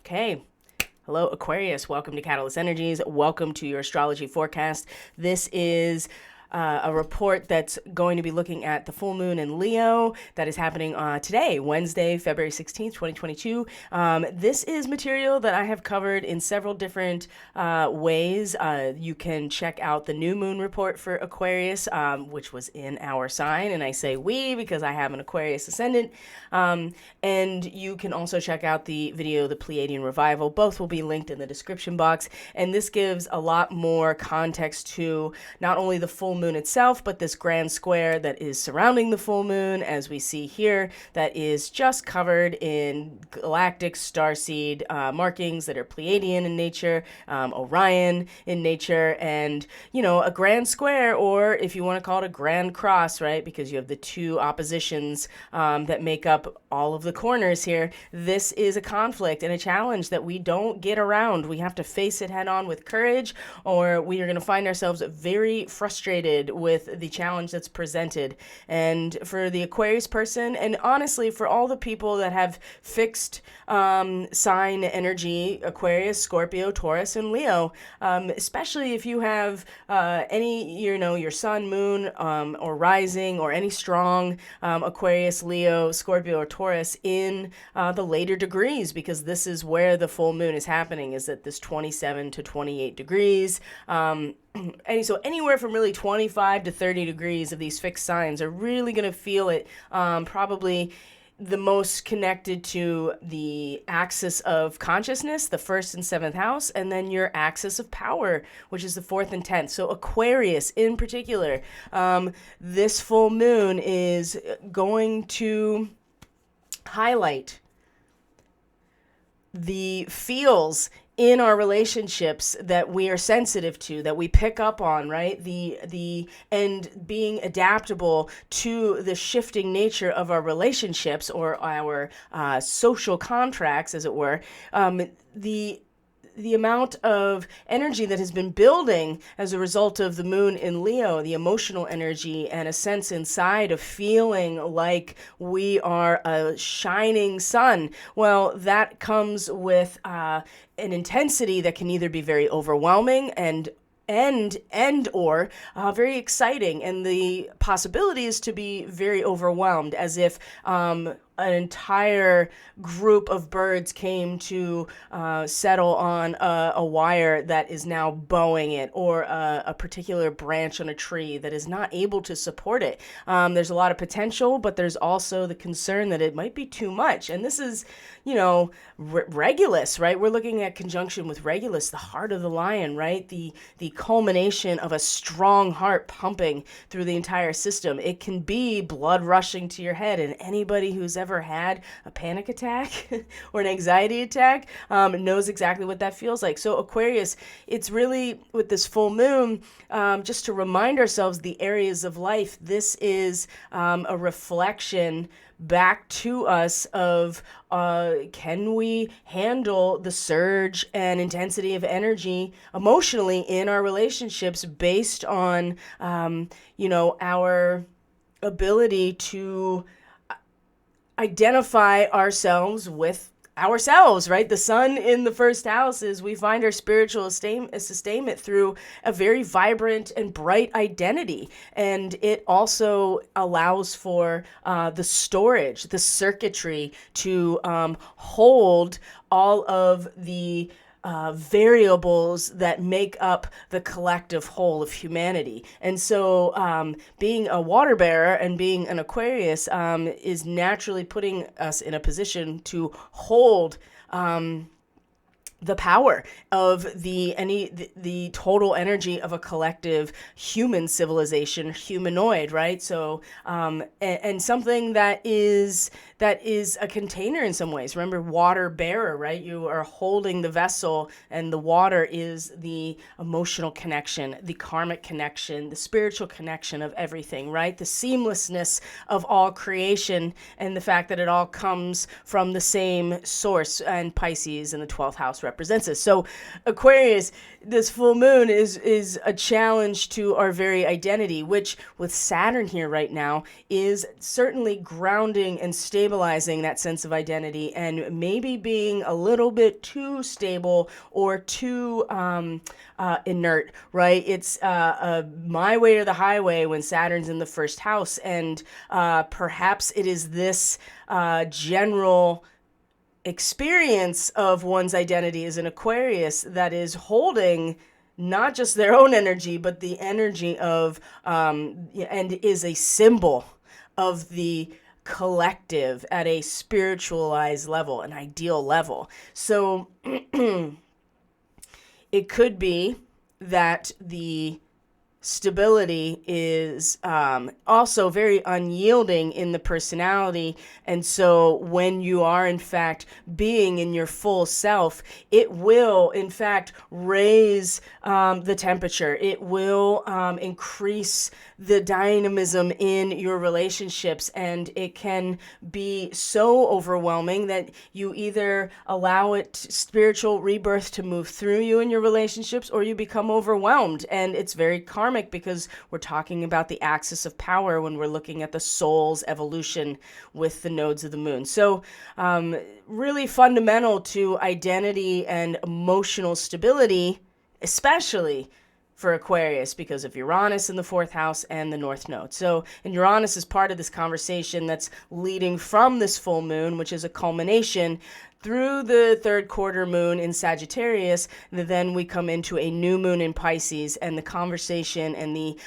Okay. Hello, Aquarius. Welcome to Catalyst Energies. Welcome to your astrology forecast. This is a report that's going to be looking at the full moon in Leo that is happening today, Wednesday, February 16th, 2022. This is material that I have covered in several different ways. You can check out the new moon report for Aquarius, which was in our sign. And I say we because I have an Aquarius ascendant. And you can also check out the video, The Pleiadian Revival. Both will be linked in the description box. And this gives a lot more context to not only the full moon itself, but this grand square that is surrounding the full moon, as we see here, that is just covered in galactic starseed markings that are Pleiadian in nature, Orion in nature, and, you know, a grand square, or if you want to call it a grand cross, right, because you have the two oppositions that make up all of the corners here. This is a conflict and a challenge that we don't get around. We have to face it head on with courage, or we are going to find ourselves very frustrated with the challenge that's presented. And for the Aquarius person, and honestly for all the people that have fixed sign energy, Aquarius, Scorpio, Taurus, and Leo, especially if you have any, your sun, moon, or rising, or any strong Aquarius, Leo, Scorpio, or Taurus in the later degrees, because this is where the full moon is happening, is at this 27 to 28 degrees. And so anywhere from really 25 to 30 degrees of these fixed signs are really going to feel it, probably the most connected to the axis of consciousness, the first and seventh house, and then your axis of power, which is the fourth and 10th. So Aquarius in particular, this full moon is going to highlight the feels in our relationships that we are sensitive to, that we pick up on, right? And being adaptable to the shifting nature of our relationships, or our social contracts, as it were. The amount of energy that has been building as a result of the moon in Leo, the emotional energy and a sense inside of feeling like we are a shining sun. Well, that comes with an intensity that can either be very overwhelming and or very exciting, and the possibility is to be very overwhelmed, as if an entire group of birds came to settle on a wire that is now bowing it, or a particular branch on a tree that is not able to support it. There's a lot of potential, but there's also the concern that it might be too much. And this is, Regulus, right? We're looking at conjunction with Regulus, the heart of the lion, right? The culmination of a strong heart pumping through the entire system. It can be blood rushing to your head, and anybody who's ever had a panic attack or an anxiety attack knows exactly what that feels like. So Aquarius, it's really with this full moon, just to remind ourselves the areas of life. This is a reflection back to us of can we handle the surge and intensity of energy emotionally in our relationships based on our ability to identify ourselves with ourselves, right? The sun in the first house is we find our spiritual sustainment through a very vibrant and bright identity. And it also allows for the storage, the circuitry to hold all of the variables that make up the collective whole of humanity. And so being a water bearer and being an Aquarius is naturally putting us in a position to hold the power of the total energy of a collective human civilization, humanoid, right? So and something that is a container in some ways. Remember, water bearer, right? You are holding the vessel, and the water is the emotional connection, the karmic connection, the spiritual connection of everything, right? The seamlessness of all creation, and the fact that it all comes from the same source, and Pisces in the 12th house represents us. So Aquarius, this full moon is a challenge to our very identity, which with Saturn here right now is certainly grounding and stabilizing that sense of identity, and maybe being a little bit too stable or too inert, right? It's my way or the highway when Saturn's in the first house, and perhaps it is this general experience of one's identity as an Aquarius that is holding not just their own energy, but the energy of, and is a symbol of the collective at a spiritualized level, an ideal level. So it could be that the stability is also very unyielding in the personality. And so when you are, in fact, being in your full self, it will, in fact, raise the temperature. It will increase the dynamism in your relationships. And it can be so overwhelming that you either allow it, spiritual rebirth, to move through you in your relationships, or you become overwhelmed. And it's very karmic, because we're talking about the axis of power when we're looking at the soul's evolution with the nodes of the moon. So really fundamental to identity and emotional stability, especially for Aquarius, because of Uranus in the fourth house and the North Node. So, and Uranus is part of this conversation that's leading from this full moon, which is a culmination through the third quarter moon in Sagittarius. Then we come into a new moon in Pisces, and the conversation and the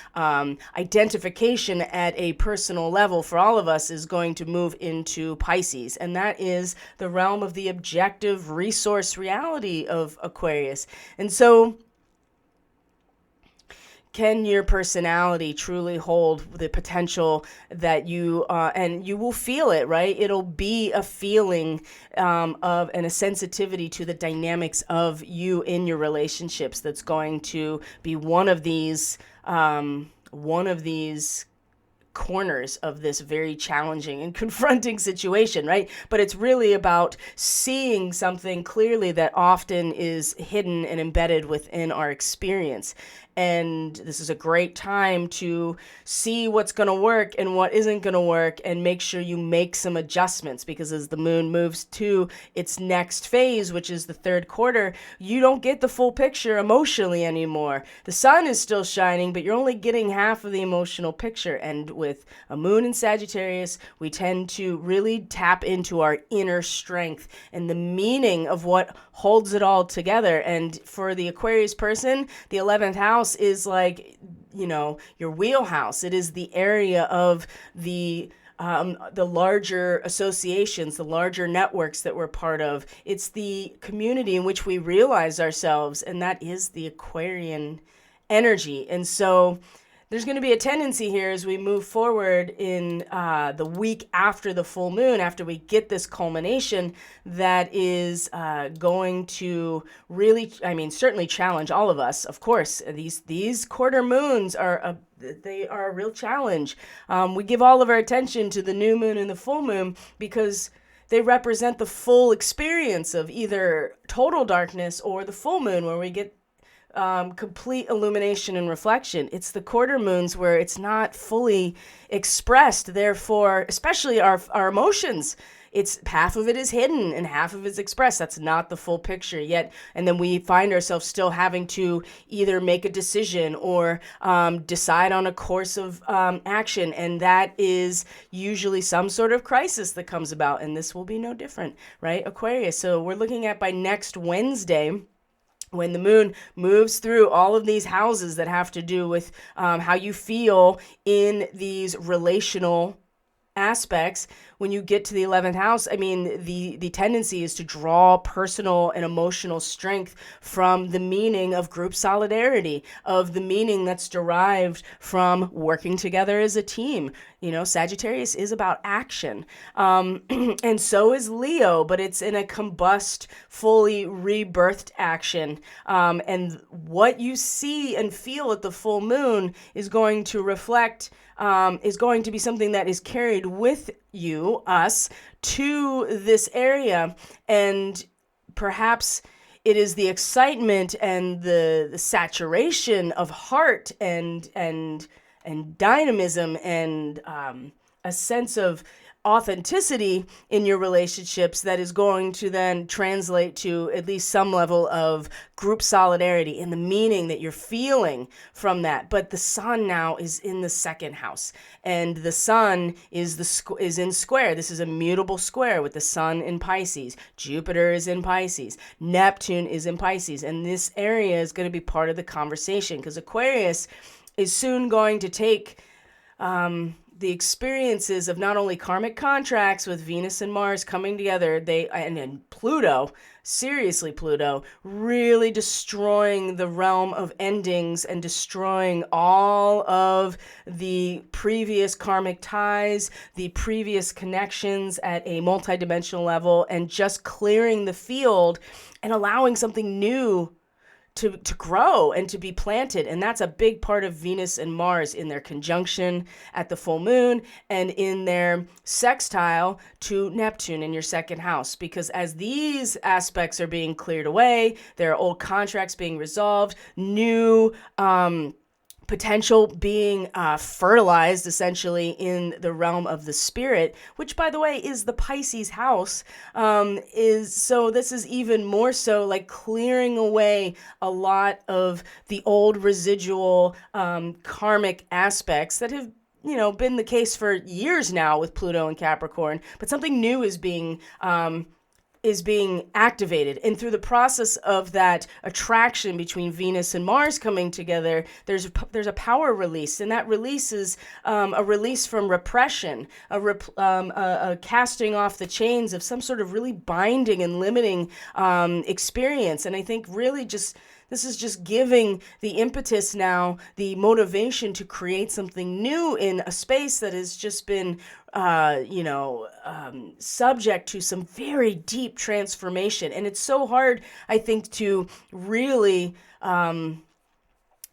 identification at a personal level for all of us is going to move into Pisces. And that is the realm of the objective resource reality of Aquarius. And so, can your personality truly hold the potential that you, and you will feel it, right? It'll be a feeling of, and a sensitivity to the dynamics of you in your relationships that's going to be one of these corners of this very challenging and confronting situation, right? But it's really about seeing something clearly that often is hidden and embedded within our experience. And this is a great time to see what's going to work and what isn't going to work, and make sure you make some adjustments, because as the moon moves to its next phase, which is the third quarter, you don't get the full picture emotionally anymore. The sun is still shining, but you're only getting half of the emotional picture. And with a moon in Sagittarius, we tend to really tap into our inner strength and the meaning of what holds it all together. And for the Aquarius person, the 11th house is like, your wheelhouse. It is the area of the larger associations, the larger networks that we're part of. It's the community in which we realize ourselves, and that is the Aquarian energy. And so there's going to be a tendency here as we move forward in the week after the full moon, after we get this culmination, that is going to really, certainly challenge all of us. Of course, these quarter moons are a real challenge. We give all of our attention to the new moon and the full moon because they represent the full experience of either total darkness or the full moon, where we get complete illumination and reflection. It's the quarter moons where it's not fully expressed. Therefore, especially our emotions, it's half of it is hidden and half of it is expressed. That's not the full picture yet. And then we find ourselves still having to either make a decision or decide on a course of action. And that is usually some sort of crisis that comes about. And this will be no different, right? Aquarius. So we're looking at by next Wednesday, when the moon moves through all of these houses that have to do with how you feel in these relational aspects. When you get to the 11th house, the tendency is to draw personal and emotional strength from the meaning of group solidarity, of the meaning that's derived from working together as a team. Sagittarius is about action. And so is Leo, but it's in a combust, fully rebirthed action. And what you see and feel at the full moon is going to reflect, is going to be something that is carried with us, to this area. And perhaps it is the excitement and the saturation of heart and dynamism and a sense of authenticity in your relationships that is going to then translate to at least some level of group solidarity and the meaning that you're feeling from that. But the sun now is in the second house, and the sun is is in square. This is a mutable square with the sun in Pisces. Jupiter is in Pisces. Neptune is in Pisces, and this area is going to be part of the conversation because Aquarius is soon going to take the experiences of not only karmic contracts with Venus and Mars coming together, and Pluto, seriously Pluto, really destroying the realm of endings and destroying all of the previous karmic ties, the previous connections at a multidimensional level, and just clearing the field and allowing something new to grow and to be planted. And that's a big part of Venus and Mars in their conjunction at the full moon and in their sextile to Neptune in your second house. Because as these aspects are being cleared away, there are old contracts being resolved, new potential being fertilized essentially in the realm of the spirit, which by the way is the Pisces house, this is even more so like clearing away a lot of the old residual karmic aspects that have been the case for years now with Pluto and Capricorn, but something new is being activated. And through the process of that attraction between Venus and Mars coming together, there's a power release. And that release is a release from repression, a casting off the chains of some sort of really binding and limiting experience. And I think really this is just giving the impetus now, the motivation to create something new in a space that has just been subject to some very deep transformation. And it's so hard, I think, to really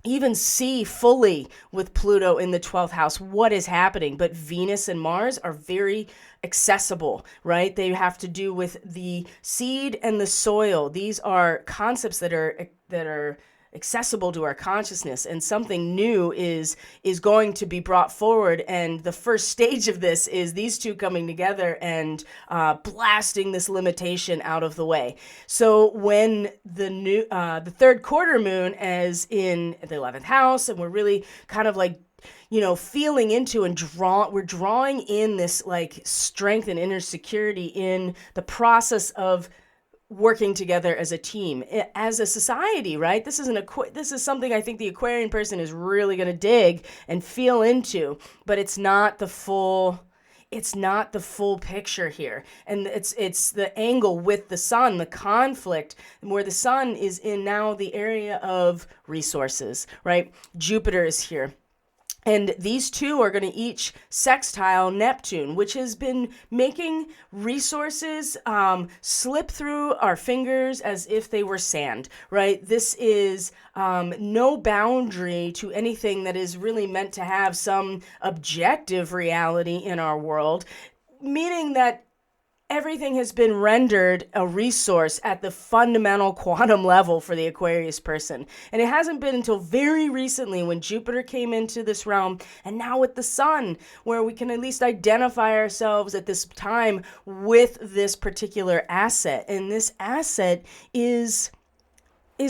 even see fully with Pluto in the 12th house what is happening. But Venus and Mars are very accessible, right? They have to do with the seed and the soil. These are concepts that are accessible to our consciousness, and something new is going to be brought forward. And the first stage of this is these two coming together and blasting this limitation out of the way. So when the third quarter moon is in the 11th house, and we're really kind of like feeling into and we're drawing in this like strength and inner security in the process of working together as a team, as a society, right? This is something I think the Aquarian person is really going to dig and feel into, but it's not the full picture here. And it's the angle with the sun, the conflict, where the sun is in now the area of resources, right? Jupiter is here. And these two are going to each sextile Neptune, which has been making resources slip through our fingers as if they were sand, right? This is no boundary to anything that is really meant to have some objective reality in our world, meaning that everything has been rendered a resource at the fundamental quantum level for the Aquarius person. And it hasn't been until very recently when Jupiter came into this realm, and now with the sun, where we can at least identify ourselves at this time with this particular asset. And this asset is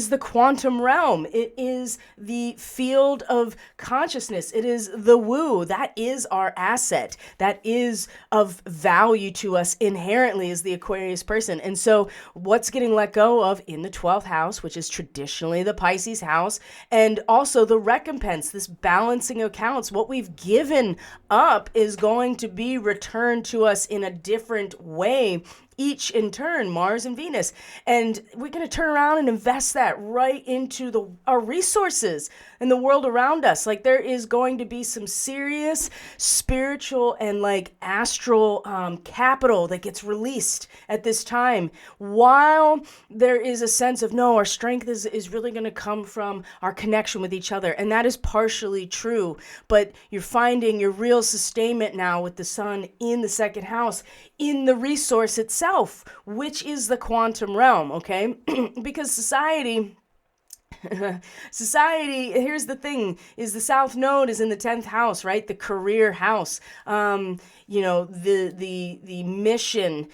the quantum realm. It is the field of consciousness. It is the woo. That is our asset. That is of value to us inherently as the Aquarius person. And so what's getting let go of in the 12th house, which is traditionally the Pisces house, and also the recompense, this balancing accounts, what we've given up is going to be returned to us in a different way, each in turn, Mars and Venus. And we're going to turn around and invest that right into our resources and the world around us. Like, there is going to be some serious spiritual and like astral capital that gets released at this time, while there is a sense of, no, our strength is really going to come from our connection with each other. And that is partially true, but you're finding your real sustainment now with the sun in the second house, in the resource itself. itself, which is the quantum realm, okay? Because society, here's the thing, is the South Node is in the 10th house, right? The career house. The mission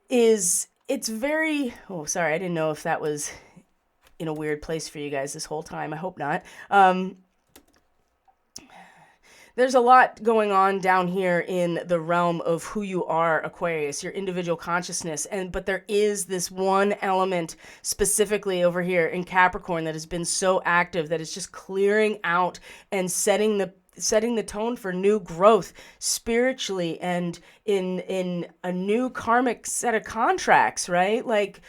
is, it's very, oh, sorry, I didn't know if that was in a weird place for you guys this whole time. I hope not. There's a lot going on down here in the realm of who you are, Aquarius, your individual consciousness. But there is this one element specifically over here in Capricorn that has been so active that it's just clearing out and setting the tone for new growth spiritually and in a new karmic set of contracts, right? Like,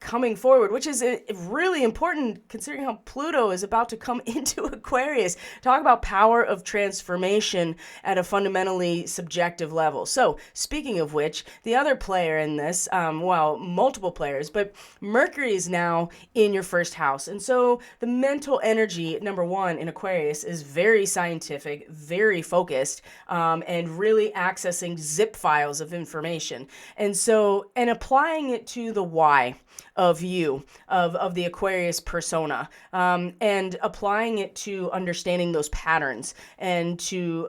coming forward, which is really important considering how Pluto is about to come into Aquarius. Talk about power of transformation at a fundamentally subjective level. So, speaking of which, the other player in this, multiple players, but Mercury is now in your first house. And so the mental energy, number one, in Aquarius is very scientific, very focused, and really accessing zip files of information. And so, and applying it to the why of you, of the Aquarius persona, and applying it to understanding those patterns and to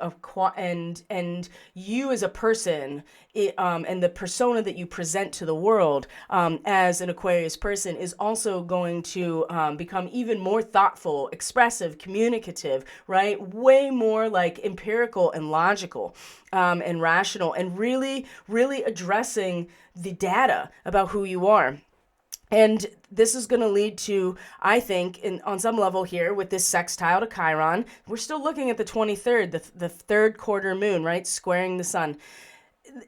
and you as a person, and the persona that you present to the world as an Aquarius person is also going to become even more thoughtful, expressive, communicative, right? Way more like empirical and logical and rational, and really, really addressing the data about who you are. And this is going to lead to, I think, on some level here with this sextile to Chiron, we're still looking at the 23rd, the third quarter moon, right? Squaring the sun.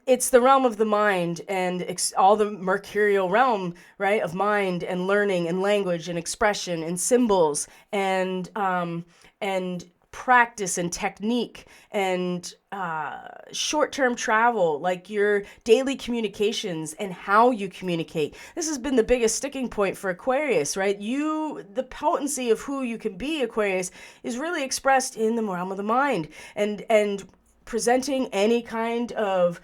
It's the realm of the mind and all the mercurial realm, right? Of mind and learning and language and expression and symbols and practice and technique and short-term travel, like your daily communications and how you communicate. This has been the biggest sticking point for Aquarius, right? The potency of who you can be, Aquarius, is really expressed in the realm of the mind and presenting any kind of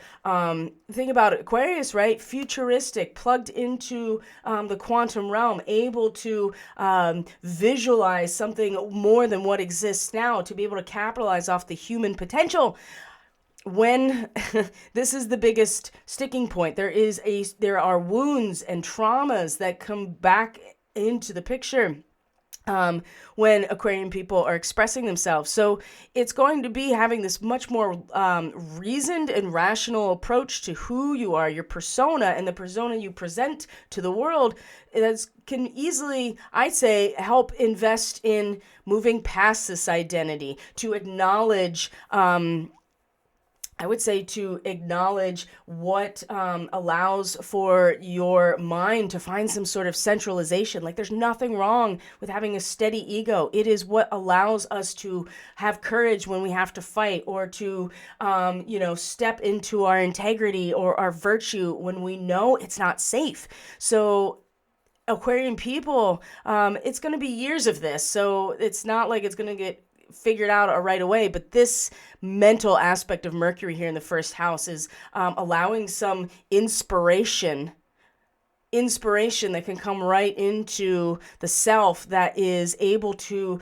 thing about Aquarius, right? Futuristic, plugged into the quantum realm, able to visualize something more than what exists now, to be able to capitalize off the human potential. When this is the biggest sticking point, there are wounds and traumas that come back into the picture when Aquarian people are expressing themselves. So it's going to be having this much more reasoned and rational approach to who you are, your persona, and the persona you present to the world that can easily, I'd say, help invest in moving past this identity, to acknowledge I would say to acknowledge what allows for your mind to find some sort of centralization. Like, there's nothing wrong with having a steady ego. It is what allows us to have courage when we have to fight, or to, step into our integrity or our virtue when we know it's not safe. So Aquarian people, it's going to be years of this. So it's not like it's going to get figured out right away, but this mental aspect of Mercury here in the first house is allowing some inspiration that can come right into the self, that is able to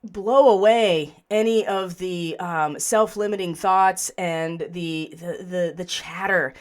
blow away any of the self-limiting thoughts and the chatter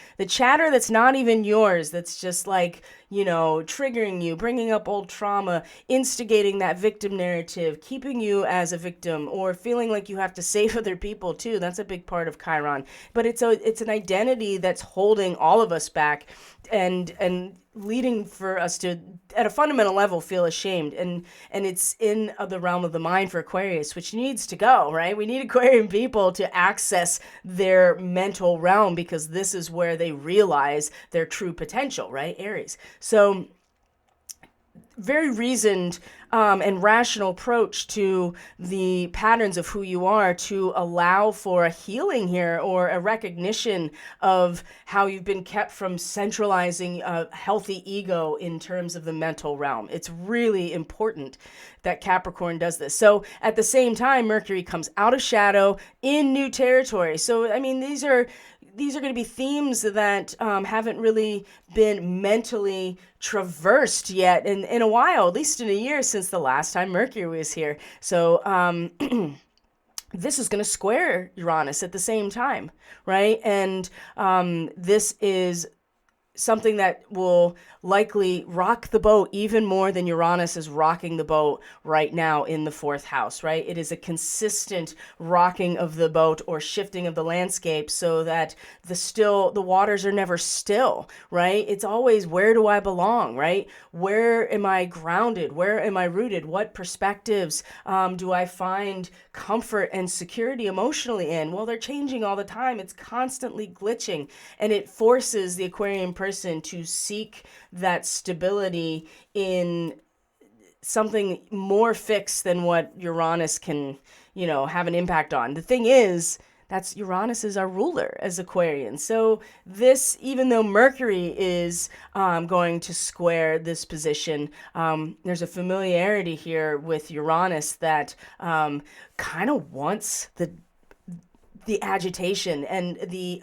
that's not even yours, that's just like, triggering you, bringing up old trauma, instigating that victim narrative, keeping you as a victim, or feeling like you have to save other people too. That's a big part of Chiron. But it's an identity that's holding all of us back and leading for us to, at a fundamental level, feel ashamed. And it's in the realm of the mind for Aquarius, which needs to go, right? We need Aquarian people to access their mental realm, because this is where they realize their true potential, right? Aries. So very reasoned and rational approach to the patterns of who you are to allow for a healing here, or a recognition of how you've been kept from centralizing a healthy ego in terms of the mental realm. It's really important that Capricorn does this. So at the same time, Mercury comes out of shadow in new territory. So, I mean, these are going to be themes that haven't really been mentally traversed yet in a while, at least in a year since the last time Mercury was here. So this is going to square Uranus at the same time, right? And this is something that will likely rock the boat even more than Uranus is rocking the boat right now in the fourth house, right? It is a consistent rocking of the boat or shifting of the landscape so that the waters are never still, right? It's always, where do I belong, right? Where am I grounded? Where am I rooted? What perspectives do I find comfort and security emotionally in? Well, they're changing all the time. It's constantly glitching, and it forces the Aquarian person to seek that stability in something more fixed than what Uranus can, have an impact on. The thing is, that's Uranus is our ruler as Aquarians. So this, even though Mercury is going to square this position, there's a familiarity here with Uranus that kind of wants the agitation and the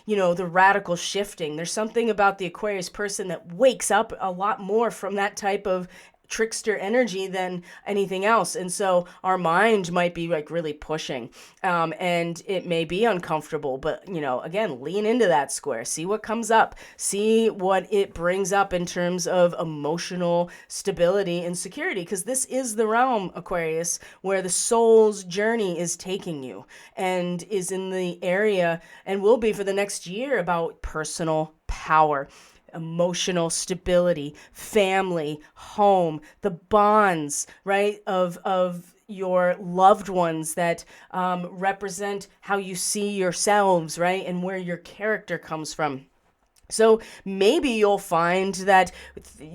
the radical shifting. There's something about the Aquarius person that wakes up a lot more from that type of trickster energy than anything else. And so our mind might be like really pushing, and it may be uncomfortable, but again, lean into that square, see what comes up, see what it brings up in terms of emotional stability and security, because this is the realm, Aquarius, where the soul's journey is taking you, and is in the area, and will be for the next year, about personal power, emotional stability, family, home, the bonds, right, of your loved ones that represent how you see yourselves, right, and where your character comes from. So maybe you'll find that,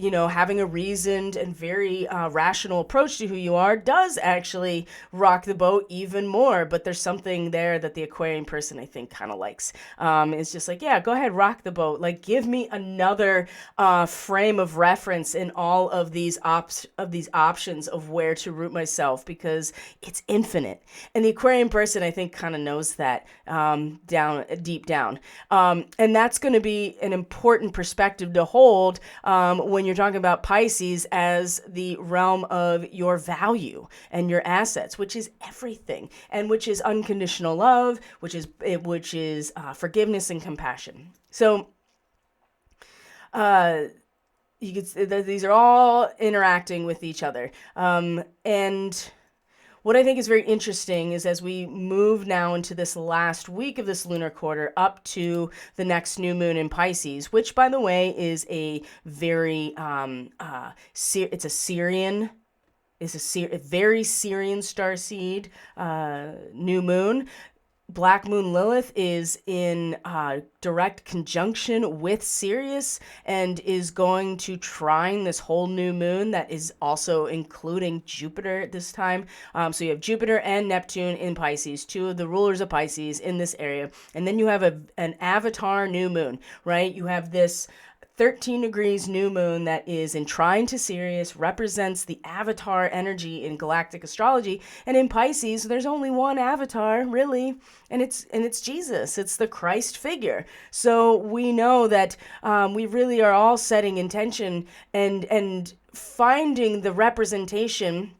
having a reasoned and very rational approach to who you are does actually rock the boat even more. But there's something there that the Aquarian person, I think, kind of likes. It's just like, yeah, go ahead, rock the boat. Like, give me another frame of reference in all of these options of where to root myself, because it's infinite. And the Aquarian person, I think, kind of knows that deep down. And that's going to be an important perspective to hold when you're talking about Pisces as the realm of your value and your assets, which is everything, and which is unconditional love, which is forgiveness and compassion. So these are all interacting with each other, and what I think is very interesting is, as we move now into this last week of this lunar quarter up to the next new moon in Pisces, which, by the way, is a very it's a very Syrian starseed new moon. Black Moon Lilith is in direct conjunction with Sirius, and is going to trine this whole new moon that is also including Jupiter at this time. So you have Jupiter and Neptune in Pisces, two of the rulers of Pisces in this area. And then you have an avatar new moon, right? You have this 13 degrees new moon that is in trine to Sirius, represents the avatar energy in galactic astrology. And in Pisces, there's only one avatar, really, and it's Jesus. It's the Christ figure. So we know that we really are all setting intention and finding the representation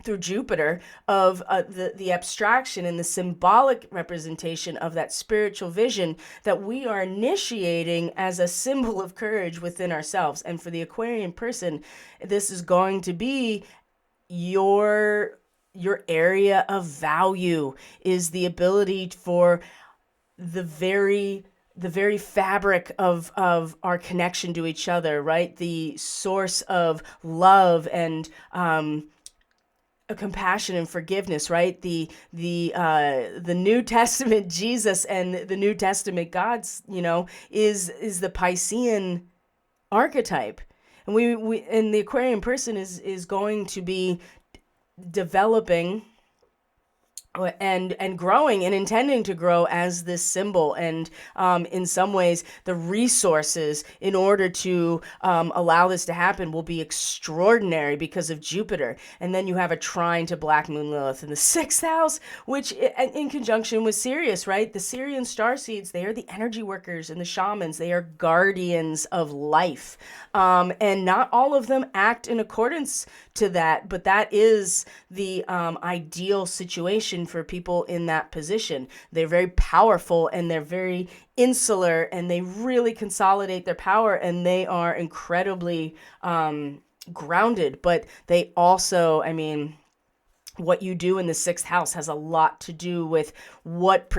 through Jupiter of the abstraction and the symbolic representation of that spiritual vision that we are initiating as a symbol of courage within ourselves. And for the Aquarian person, this is going to be your area of value, is the ability for the very fabric of our connection to each other, right? The source of love and compassion and forgiveness, right? The New Testament Jesus and the New Testament God's, is the Piscean archetype. and the Aquarian person is going to be developing and growing and intending to grow as this symbol, and in some ways the resources in order to allow this to happen will be extraordinary because of Jupiter. And then you have a trine to Black Moon Lilith in the 6th house, which in conjunction with Sirius, right? The Syrian starseeds, they are the energy workers and the shamans. They are guardians of life, and not all of them act in accordance to that, but that is the ideal situation for people in that position. They're very powerful and they're very insular, and they really consolidate their power, and they are incredibly grounded. But they also, I mean, what you do in the 6th house has a lot to do with what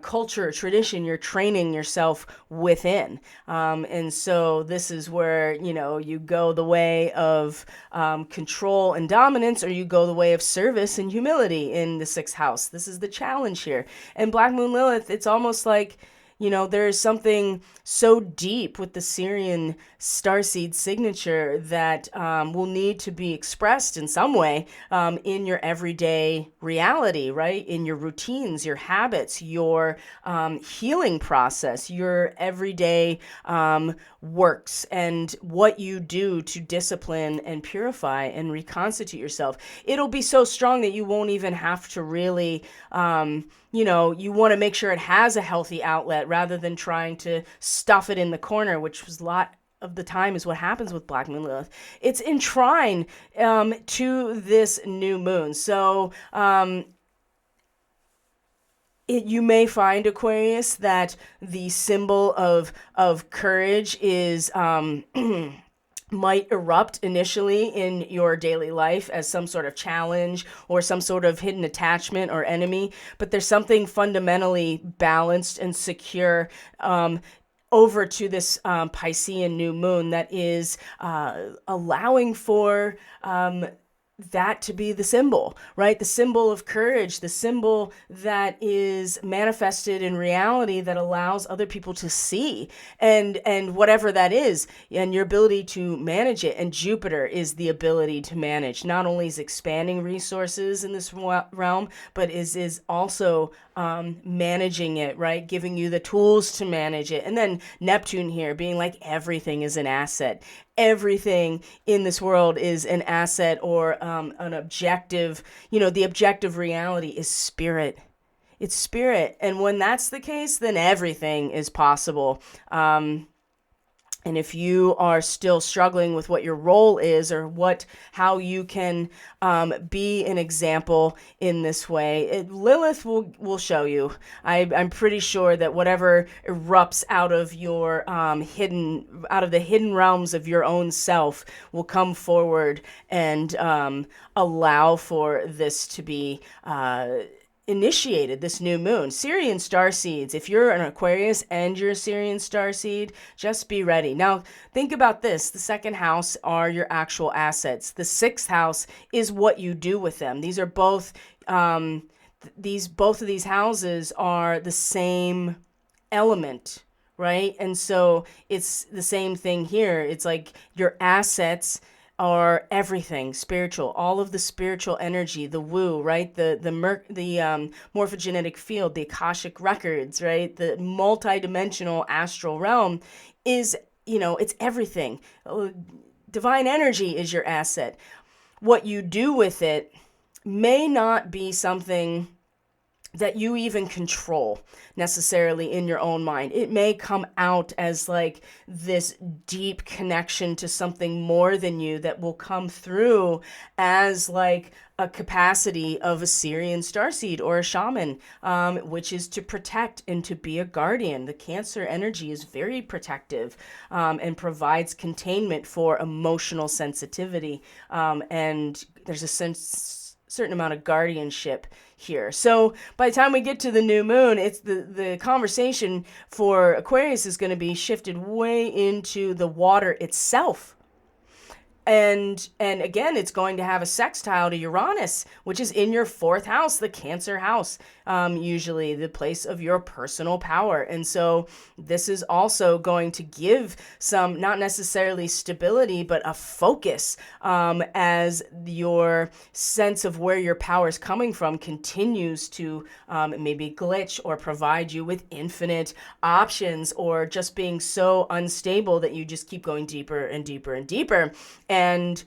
culture, tradition you're training yourself within. And so this is where, you go the way of control and dominance, or you go the way of service and humility in the 6th house. This is the challenge here. And Black Moon Lilith, it's almost like, there is something so deep with the Syrian starseed signature that will need to be expressed in some way in your everyday reality, right? In your routines, your habits, your healing process, your everyday works, and what you do to discipline and purify and reconstitute yourself. It'll be so strong that you won't even have to really, you want to make sure it has a healthy outlet rather than trying to stuff it in the corner, which was a lot of the time is what happens with Black Moon Lilith. It's in trine to this new moon. So you may find, Aquarius, that the symbol of courage is might erupt initially in your daily life as some sort of challenge or some sort of hidden attachment or enemy, but there's something fundamentally balanced and secure over to this Piscean new moon that is allowing for that to be the symbol, right? The symbol of courage, the symbol that is manifested in reality that allows other people to see, and whatever that is, and your ability to manage it. And Jupiter is the ability to manage. Not only is expanding resources in this realm, but is also managing it, right? Giving you the tools to manage it. And then Neptune here being like, everything is an asset. Everything in this world is an asset, or an objective. The objective reality is spirit. It's spirit. And when that's the case, then everything is possible. And if you are still struggling with what your role is, or how you can be an example in this way, Lilith will show you. I'm pretty sure that whatever erupts out of your out of the hidden realms of your own self will come forward and allow for this to be initiated, this new moon. Syrian starseeds, if you're an Aquarius and you're a Syrian starseed, just be ready. Now, think about this. The 2nd house are your actual assets. The 6th house is what you do with them. These are both, both of these houses are the same element, right? And so it's the same thing here. It's like your assets are everything spiritual, all of the spiritual energy, the woo, right? The morphogenetic field, the Akashic records, right? The multidimensional astral realm is, it's everything. Divine energy is your asset. What you do with it may not be something that you even control necessarily in your own mind. It may come out as like this deep connection to something more than you that will come through as like a capacity of a Syrian starseed or a shaman, which is to protect and to be a guardian. The Cancer energy is very protective and provides containment for emotional sensitivity. And there's a certain amount of guardianship here. So by the time we get to the new moon, it's the conversation for Aquarius is going to be shifted way into the water itself. And again, it's going to have a sextile to Uranus, which is in your 4th house, the Cancer house. usually the place of your personal power. And so this is also going to give some, not necessarily stability, but a focus as your sense of where your power is coming from continues to maybe glitch or provide you with infinite options, or just being so unstable that you just keep going deeper and deeper and deeper. And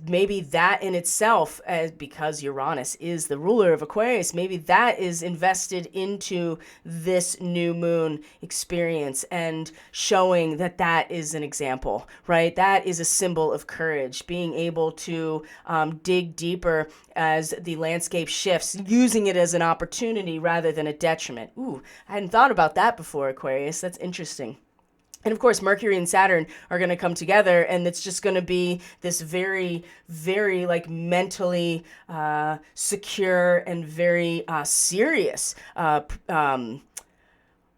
maybe that in itself, because Uranus is the ruler of Aquarius, maybe that is invested into this new moon experience and showing that that is an example, right? That is a symbol of courage, being able to dig deeper as the landscape shifts, using it as an opportunity rather than a detriment. Ooh, I hadn't thought about that before, Aquarius. That's interesting. And of course, Mercury and Saturn are going to come together, and it's just going to be this very, very like mentally secure and very serious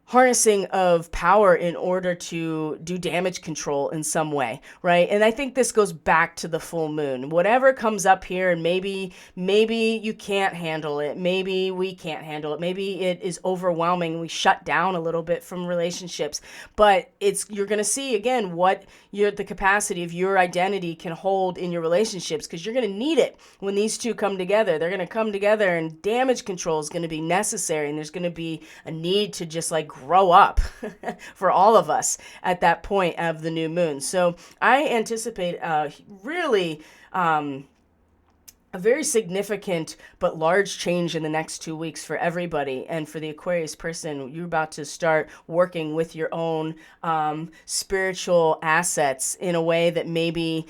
harnessing of power in order to do damage control in some way, right? And I think this goes back to the full moon. Whatever comes up here, and maybe you can't handle it. Maybe we can't handle it. Maybe it is overwhelming. We shut down a little bit from relationships. But you're going to see again what the capacity of your identity can hold in your relationships, because you're going to need it when these two come together. They're going to come together, and damage control is going to be necessary, and there's going to be a need to just like grow up for all of us at that point of the new moon. So I anticipate really a very significant but large change in the next 2 weeks for everybody. And for the Aquarius person, you're about to start working with your own spiritual assets in a way that maybe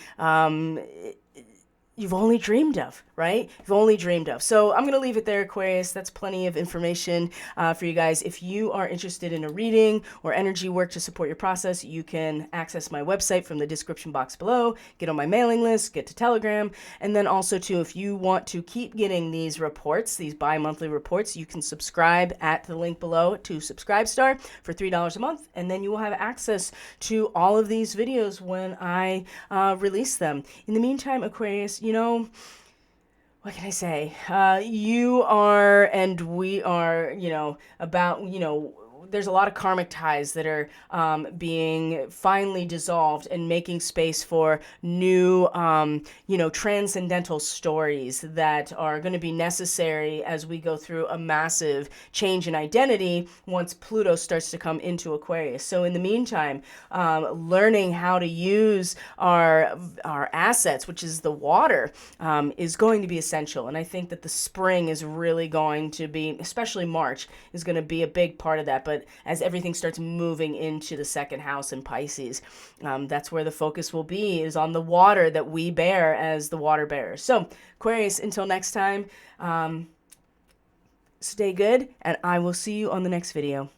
you've only dreamed of, right? You've only dreamed of. So I'm going to leave it there, Aquarius. That's plenty of information for you guys. If you are interested in a reading or energy work to support your process, you can access my website from the description box below, get on my mailing list, get to Telegram. And then also too, if you want to keep getting these reports, these bi-monthly reports, you can subscribe at the link below to Subscribestar for $3 a month. And then you will have access to all of these videos when I release them. In the meantime, Aquarius, what can I say? You are, and we are, about, there's a lot of karmic ties that are being finally dissolved and making space for new, transcendental stories that are going to be necessary as we go through a massive change in identity once Pluto starts to come into Aquarius. So in the meantime, learning how to use our assets, which is the water, is going to be essential. And I think that the spring is really going to be, especially March, is going to be a big part of that. But as everything starts moving into the second house in Pisces, that's where the focus will be, is on the water that we bear as the water bearers. So Aquarius, until next time, stay good, and I will see you on the next video.